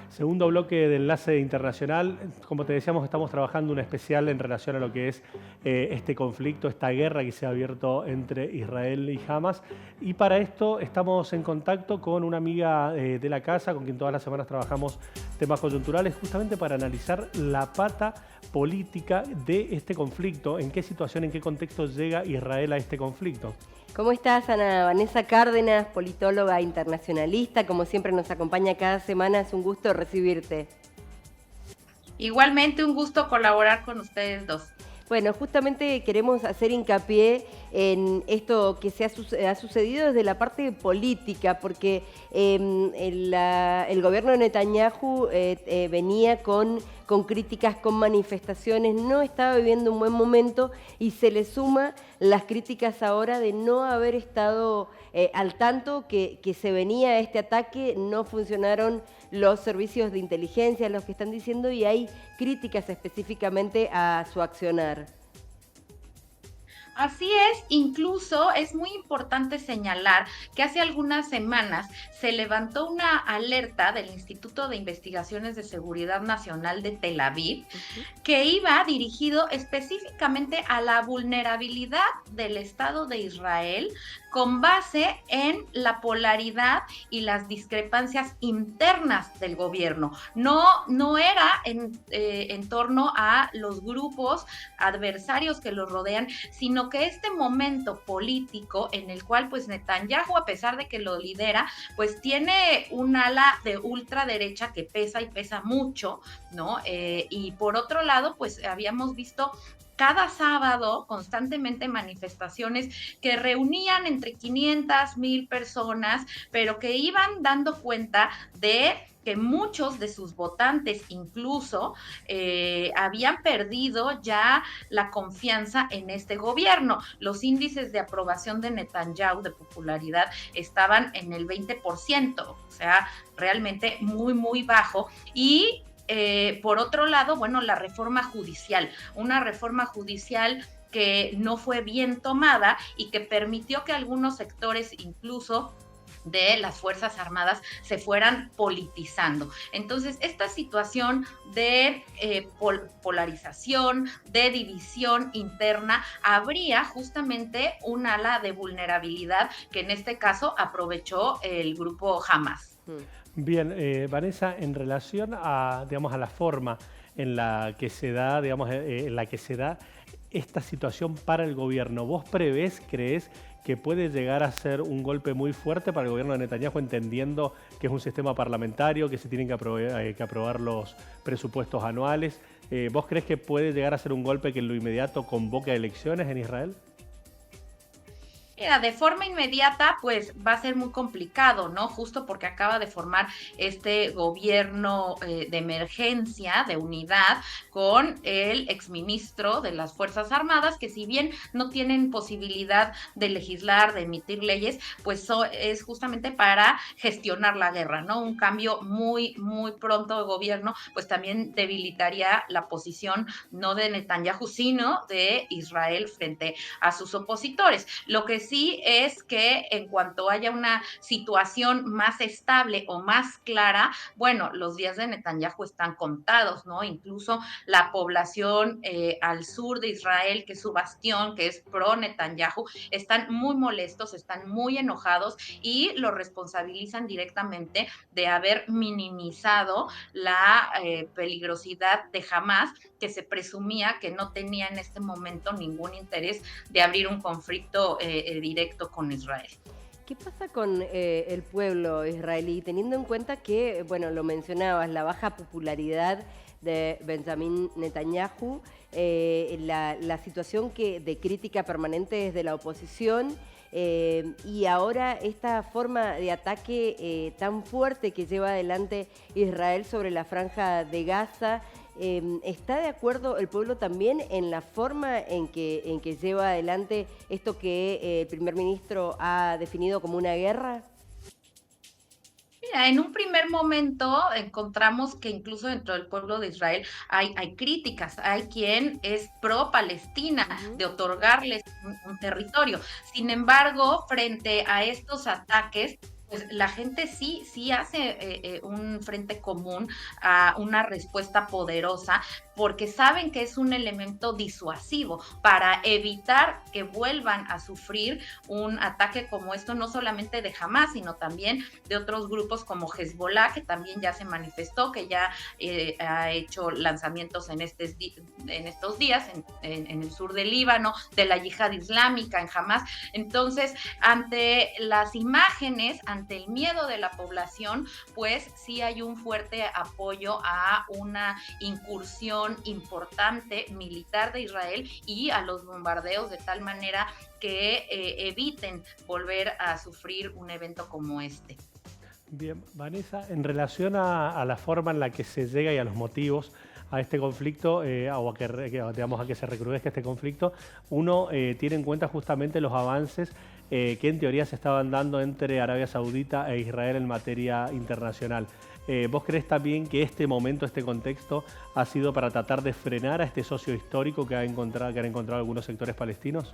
Segundo bloque de Enlace Internacional. Como te decíamos, estamos trabajando un especial en relación a lo que es este conflicto, esta guerra que se ha abierto entre Israel y Hamas. Y para esto estamos en contacto con una amiga de la casa, con quien todas las semanas trabajamos temas coyunturales, justamente para analizar la pata política de este conflicto, en qué situación, en qué contexto llega Israel a este conflicto. ¿Cómo estás, Ana? Vanessa Cárdenas, politóloga internacionalista, como siempre nos acompaña cada semana, es un gusto recibirte. Igualmente un gusto colaborar con ustedes dos. Bueno, justamente queremos hacer hincapié en esto que ha sucedido desde la parte política, porque el gobierno de Netanyahu venía con críticas, con manifestaciones, no estaba viviendo un buen momento y se le suma las críticas ahora de no haber estado al tanto que se venía este ataque, no funcionaron los servicios de inteligencia, los que están diciendo, y hay críticas específicamente a su accionar. Así es, incluso es muy importante señalar que hace algunas semanas se levantó una alerta del Instituto de Investigaciones de Seguridad Nacional de Tel Aviv, que iba dirigido específicamente a la vulnerabilidad del Estado de Israel con base en la polaridad y las discrepancias internas del gobierno. No era en torno a los grupos adversarios que los rodean, sino que este momento político en el cual pues Netanyahu, a pesar de que lo lidera, pues tiene un ala de ultraderecha que pesa y pesa mucho, ¿no? Y por otro lado, pues habíamos visto cada sábado constantemente manifestaciones que reunían entre 500, 1000 personas, pero que iban dando cuenta de que muchos de sus votantes incluso habían perdido ya la confianza en este gobierno. Los índices de aprobación de Netanyahu, de popularidad, estaban en el 20%, o sea, realmente muy, muy bajo. Y por otro lado, bueno, la reforma judicial, una reforma judicial que no fue bien tomada y que permitió que algunos sectores incluso de las Fuerzas Armadas se fueran politizando. Entonces, esta situación de polarización, de división interna, habría justamente un ala de vulnerabilidad que en este caso aprovechó el grupo Hamas. Bien, Vanessa, en relación a, digamos, a la forma en la que se da, digamos, en la que se da esta situación para el gobierno, ¿vos crees que puede llegar a ser un golpe muy fuerte para el gobierno de Netanyahu, entendiendo que es un sistema parlamentario, que se tienen que aprobar los presupuestos anuales? ¿Vos crees que puede llegar a ser un golpe que en lo inmediato convoque a elecciones en Israel? Mira, de forma inmediata, pues va a ser muy complicado, ¿no? Justo porque acaba de formar este gobierno de emergencia, de unidad, con el exministro de las Fuerzas Armadas, que si bien no tienen posibilidad de legislar, de emitir leyes, pues es justamente para gestionar la guerra, ¿no? Un cambio muy, muy pronto de gobierno, pues también debilitaría la posición no de Netanyahu, sino de Israel frente a sus opositores. Lo que sí es que en cuanto haya una situación más estable o más clara, bueno, los días de Netanyahu están contados, ¿no? Incluso la población al sur de Israel, que es su bastión, que es pro Netanyahu, están muy molestos, están muy enojados y lo responsabilizan directamente de haber minimizado la peligrosidad de Hamas, que se presumía que no tenía en este momento ningún interés de abrir un conflicto directo con Israel. ¿Qué pasa con el pueblo israelí, teniendo en cuenta que, bueno, lo mencionabas, la baja popularidad de Benjamín Netanyahu, la situación de crítica permanente desde la oposición, y ahora esta forma de ataque tan fuerte que lleva adelante Israel sobre la franja de Gaza? ¿Está de acuerdo el pueblo también en la forma en que lleva adelante esto que el primer ministro ha definido como una guerra? Mira, en un primer momento encontramos que incluso dentro del pueblo de Israel hay críticas, hay quien es pro Palestina, de otorgarles un territorio. Sin embargo, frente a estos ataques, pues la gente sí hace un frente común a una respuesta poderosa porque saben que es un elemento disuasivo para evitar que vuelvan a sufrir un ataque como esto, no solamente de Hamás, sino también de otros grupos como Hezbollah, que también ya se manifestó, que ya ha hecho lanzamientos en estos días en el sur del Líbano, de la yihad islámica en Hamás. Entonces, ante las imágenes, ante el miedo de la población, pues sí hay un fuerte apoyo a una incursión importante militar de Israel y a los bombardeos de tal manera que eviten volver a sufrir un evento como este. Bien, Vanessa, en relación a la forma en la que se llega y a los motivos a este conflicto, o a que se recrudezca este conflicto, uno tiene en cuenta justamente los avances que en teoría se estaban dando entre Arabia Saudita e Israel en materia internacional. ¿Vos crees también que este momento, este contexto, ha sido para tratar de frenar a este socio histórico que han encontrado algunos sectores palestinos?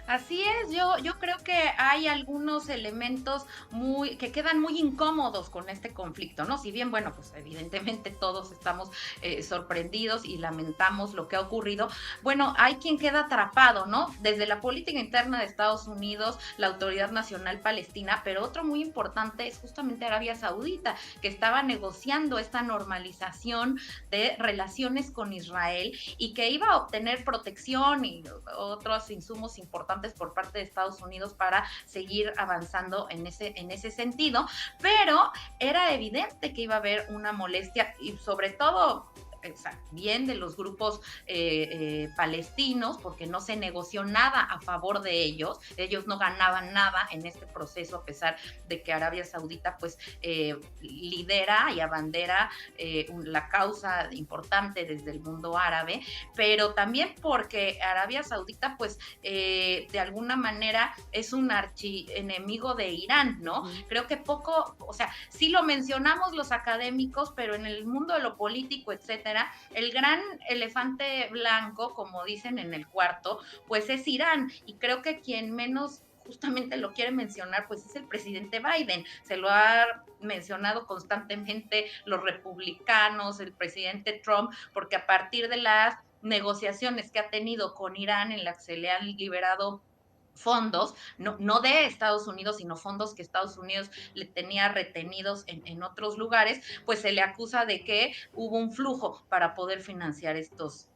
Así es, yo creo que hay algunos elementos que quedan muy incómodos con este conflicto, ¿no? Si bien, bueno, pues evidentemente todos estamos sorprendidos y lamentamos lo que ha ocurrido, bueno, hay quien queda atrapado, ¿no? Desde la política interna de Estados Unidos, la Autoridad Nacional Palestina, pero otro muy importante es justamente Arabia Saudita, que estaba negociando esta normalización de relaciones con Israel y que iba a obtener protección y otros insumos importantes por parte de Estados Unidos para seguir avanzando en ese sentido, pero era evidente que iba a haber una molestia y sobre todo bien de los grupos palestinos, porque no se negoció nada a favor de ellos no ganaban nada en este proceso, a pesar de que Arabia Saudita pues lidera y abandera la causa importante desde el mundo árabe, pero también porque Arabia Saudita pues de alguna manera es un archienemigo de Irán, ¿no? Creo que poco, o sea, sí lo mencionamos los académicos, pero en el mundo de lo político, etcétera, el gran elefante blanco, como dicen en el cuarto, pues es Irán, y creo que quien menos justamente lo quiere mencionar, pues es el presidente Biden. Se lo ha mencionado constantemente los republicanos, el presidente Trump, porque a partir de las negociaciones que ha tenido con Irán, en las que se le han liberado fondos, no de Estados Unidos, sino fondos que Estados Unidos le tenía retenidos en otros lugares, pues se le acusa de que hubo un flujo para poder financiar estos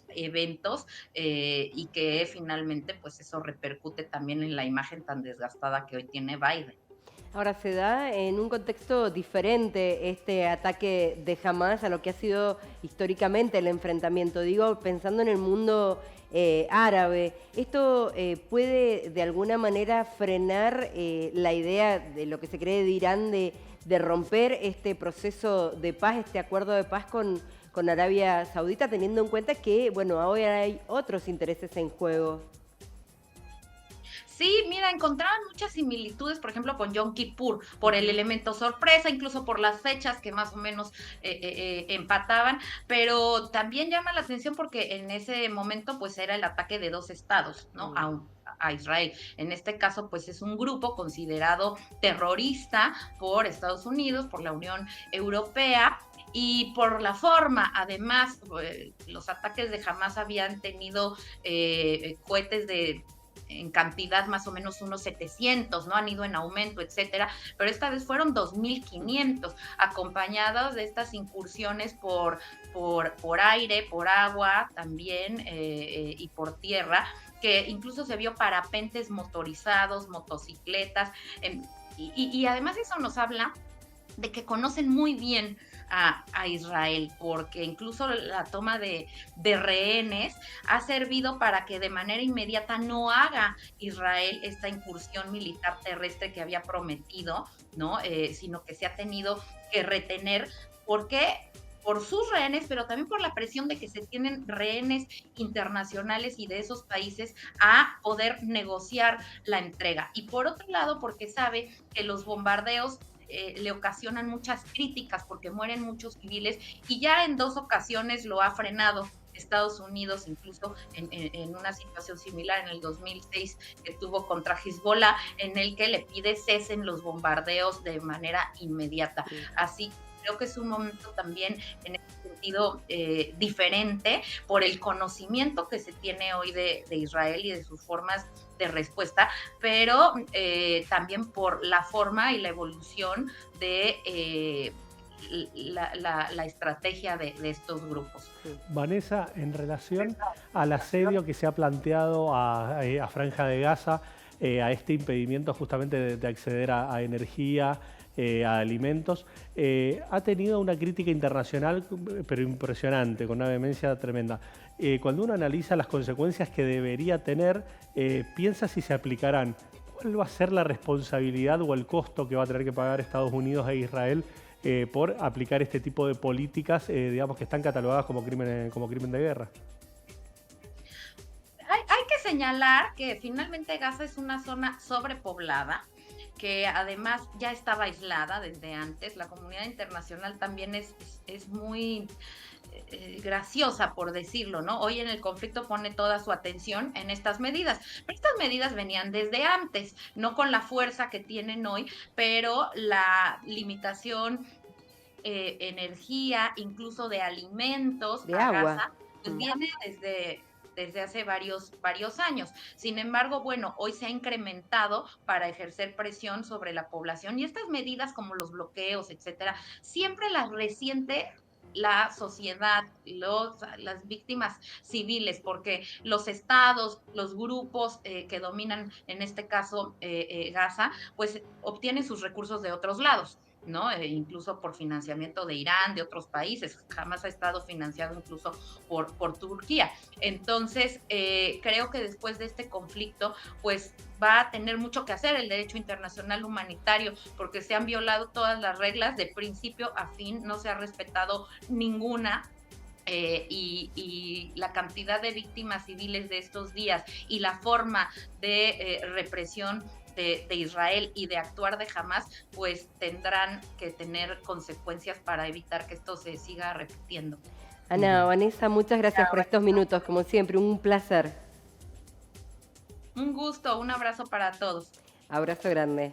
eventos y que finalmente pues eso repercute también en la imagen tan desgastada que hoy tiene Biden. Ahora, se da en un contexto diferente este ataque de Hamás a lo que ha sido históricamente el enfrentamiento. Digo, pensando en el mundo árabe, ¿esto puede de alguna manera frenar la idea de lo que se cree de Irán de romper este proceso de paz, este acuerdo de paz con Arabia Saudita, teniendo en cuenta que, bueno, ahora hay otros intereses en juego? Sí, mira, encontraban muchas similitudes, por ejemplo, con Yom Kippur, por el elemento sorpresa, incluso por las fechas que más o menos empataban, pero también llama la atención porque en ese momento pues era el ataque de dos estados, ¿no? A Israel. En este caso, pues es un grupo considerado terrorista por Estados Unidos, por la Unión Europea, y por la forma, además, los ataques de Hamás habían tenido cohetes en cantidad más o menos unos 700, ¿no? Han ido en aumento, etcétera, pero esta vez fueron 2.500, acompañados de estas incursiones por aire, por agua también y por tierra, que incluso se vio parapentes motorizados, motocicletas, y además eso nos habla de que conocen muy bien a Israel, porque incluso la toma de rehenes ha servido para que de manera inmediata no haga Israel esta incursión militar terrestre que había prometido, ¿no? Sino que se ha tenido que retener. ¿Por qué? Por sus rehenes, pero también por la presión de que se tienen rehenes internacionales y de esos países a poder negociar la entrega. Y por otro lado, porque sabe que los bombardeos le ocasionan muchas críticas porque mueren muchos civiles y ya en 2 ocasiones lo ha frenado Estados Unidos, incluso en una situación similar en el 2006 que tuvo contra Hezbollah, en el que le pide cesen los bombardeos de manera inmediata. Así creo que es un momento también en ese sentido diferente por el conocimiento que se tiene hoy de Israel y de sus formas de respuesta, pero también por la forma y la evolución de la estrategia de estos grupos. Vanessa, en relación al asedio que se ha planteado a Franja de Gaza, a este impedimento justamente de acceder a energía, a alimentos, ha tenido una crítica internacional, pero impresionante, con una vehemencia tremenda. Cuando uno analiza las consecuencias que debería tener, piensa si se aplicarán. ¿Cuál va a ser la responsabilidad o el costo que va a tener que pagar Estados Unidos e Israel por aplicar este tipo de políticas, digamos, que están catalogadas como crimen de guerra? Hay que señalar que finalmente Gaza es una zona sobrepoblada, que además ya estaba aislada desde antes. La comunidad internacional también es muy graciosa, por decirlo, ¿no? Hoy en el conflicto pone toda su atención en estas medidas, pero estas medidas venían desde antes, no con la fuerza que tienen hoy, pero la limitación energía, incluso de alimentos De a agua. Gaza, pues viene desde hace varios años. Sin embargo, bueno, hoy se ha incrementado para ejercer presión sobre la población y estas medidas como los bloqueos, etcétera, siempre las resiente la sociedad, las víctimas civiles, porque los estados, los grupos que dominan, en este caso Gaza, pues obtienen sus recursos de otros lados, ¿no? Incluso por financiamiento de Irán, de otros países. Jamás ha estado financiado incluso por Turquía. Entonces, creo que después de este conflicto, pues va a tener mucho que hacer el derecho internacional humanitario, porque se han violado todas las reglas de principio a fin, no se ha respetado ninguna. Y la cantidad de víctimas civiles de estos días y la forma de represión de Israel y de actuar de Hamás, pues tendrán que tener consecuencias para evitar que esto se siga repitiendo. Ana, Vanessa, muchas gracias por estos minutos, como siempre, un placer. Un gusto, un abrazo para todos. Abrazo grande.